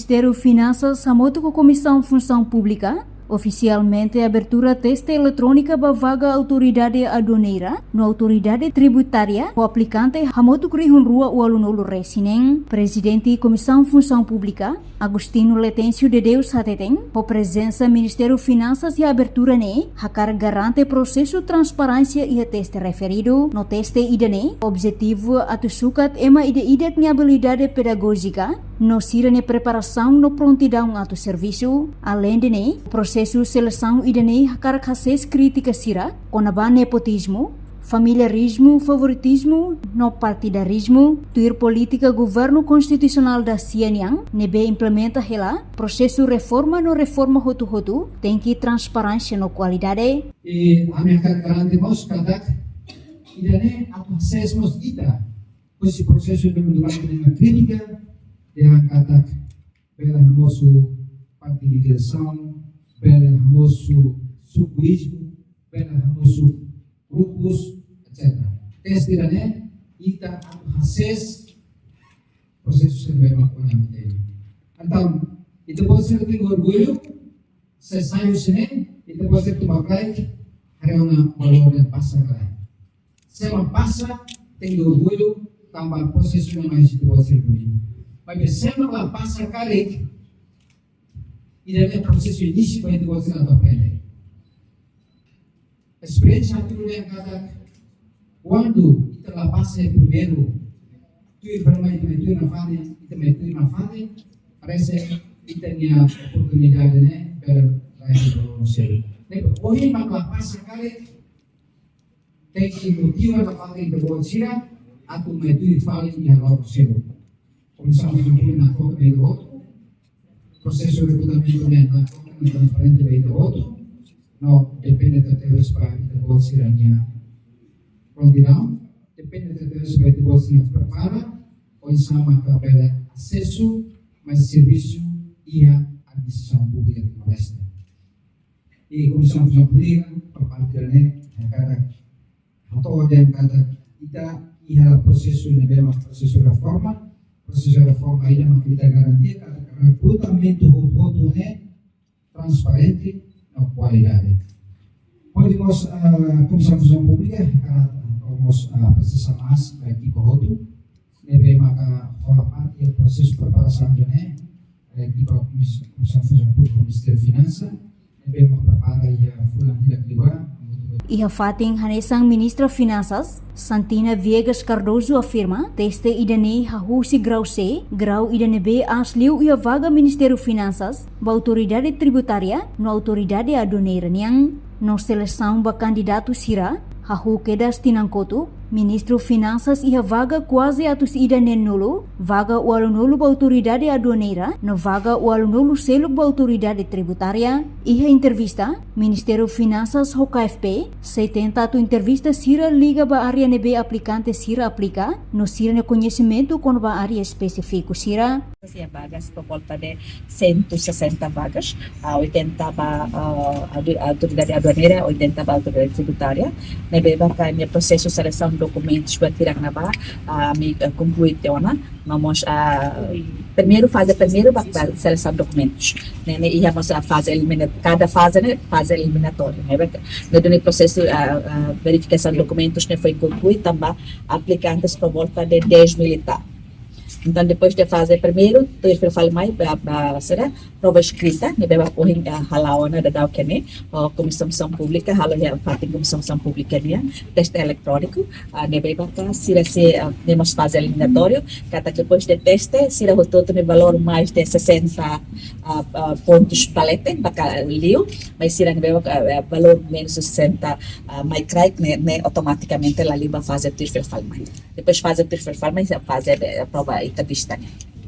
Ministério Finanças samoto com a Comissão Função Pública oficialmente abertura teste eletrônica para vaga autoridade aduaneira no autoridade tributária o aplicante hamotu krihun rua o alunolo resinen presidente Comissão Função Pública Agostino Letencio de Deus Hateteng o presença Ministério Finanças e abertura ne hakar garante processo transparência e teste referido no teste idane objetivo atusukat ema ide ni habilidade pedagógica no sirene preparação no prontidão atu serviço além de ne processo seleção idane hakar kases crítica sira konaba nepotismo familiarismo, favoritismo, no partidarismo, tuir política governo constitucional da Sianiang, nebe implementa hela, processo reforma no reforma hotu-hotu, tem que transparência no qualidade. E a minha garante mos kadak, idane aksesmos ita, esse processo de uma crítica, yang kadak, pela mosu partidarização, pela mosu sukuismo, pela mosu grupos, etc. Teste dane ita akses processo serve makunan dele. Então, itu pode ser tem orgulho, se saiu sini, itu pode ser tu makai, hari una valor yang pasar kai. Se passa tem orgulho, tambah processo yang mais itu pode ser orgulho. Mas se não passa kai, itu é processo início para itu pode ser apa pele. Experiência aquilo yang kata quando kita lapasa primeiro tu bermain itu na fase parece kita punya oportunidade né per raio ser nego hoje mak lapasa kali tem que motivar na fase de bolsira atu metu fale ya lo ser começamos na foco do outro processo de recrutamento na transparente do outro no depende da para kita bolsiranya prontidão depende da para kita bolsiranya prepara ou sama kepada acesso mais serviço e a administração pública de Timor-Leste. E Comissão Função Pública perpartiannya cara atau yang kata kita ia prosesu memang prosesu reforma ini kita garanti kata recrutamento hotunya transparente na qualidade. Podemos Comissão Função Pública vamos precisar mais aqui correto, deve maka olah parte proses preparação dene aqui para Comissão Função Pública Ministério Finanças deve prepara ya fulan tidak liwa. Iha fating hanesang Ministra Finanças, Santina Viegas Cardoso afirma, teste idane hahusi grau C, grau idane B asliu ia vaga Ministério Finanças, ba autoridade tributária, no autoridade aduaneira niang, no seleção ba candidato sira, hahu kedas tinangkotu, Ministro Finanças iha vaga quase atus idane nulo, vaga o alunulo ba autoridade aduaneira, no vaga o alunulo selo ba autoridade tributária, iha entrevista, Ministério Finanças ho KFP, 70 atu entrevista sira liga ba área nebe aplicante sira aplica, no sira ne conhecimento com ba área específico sira. Sia vagas por volta de 160 vagas, 80 para a autoridade aduaneira, 80 para a autoridade tributária. Nebe ba kanya processo seleção documentos para tirar na ba, me concluir teona, vamos primeiro para seleção de documentos, né? E vamos a fase eliminatória, cada fase né, fase eliminatória, né? No processo verificação de documentos né foi concluído também aplicantes por volta de 10 militares. Então, depois de fazer primeiro, eu falo mais para prova escrita, ne beba pohin halawana da dau kene, Comissão Função Pública, halo ya fatin Comissão Função Pública dia, teste eletrônico, ne beba ka sira se nemos fase eliminatório, kata depois de teste, sira o todo ne valor mais de 60 pontos palete, baka liu, mas sira ne beba valor menos 60 mai crack, ne automaticamente la liba fase tirfel falmai. Depois fase tirfel falmai, fase prova entrevista.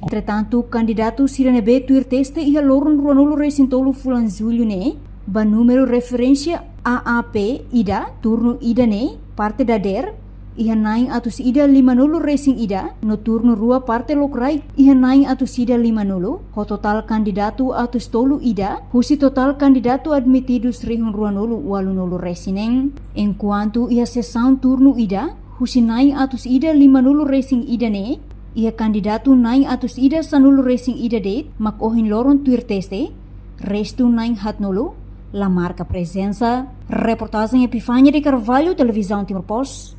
Entretanto, candidato Sirene B tuir teste ia lorun ruanulu resintolu fulan julho ne, ba número referência AAP IDA, turno IDA ne, parte da DER, ia naing atus IDA 50 racing IDA, no turno rua parte lokrai, ia naing atus IDA 50, ho total candidato atus tolu IDA, husi total candidato admitidos rihun ruanulu walunulu racineng, enquanto ia sessão turno IDA, husi naing atus IDA 50 racing IDA ne, ia kandidato naing atus ida sanulu racing ida date, makohin loron tuir teste, restu naing hatnulu, la marca presença, reportagem Epifânia de Carvalho, Televisão Timor Post.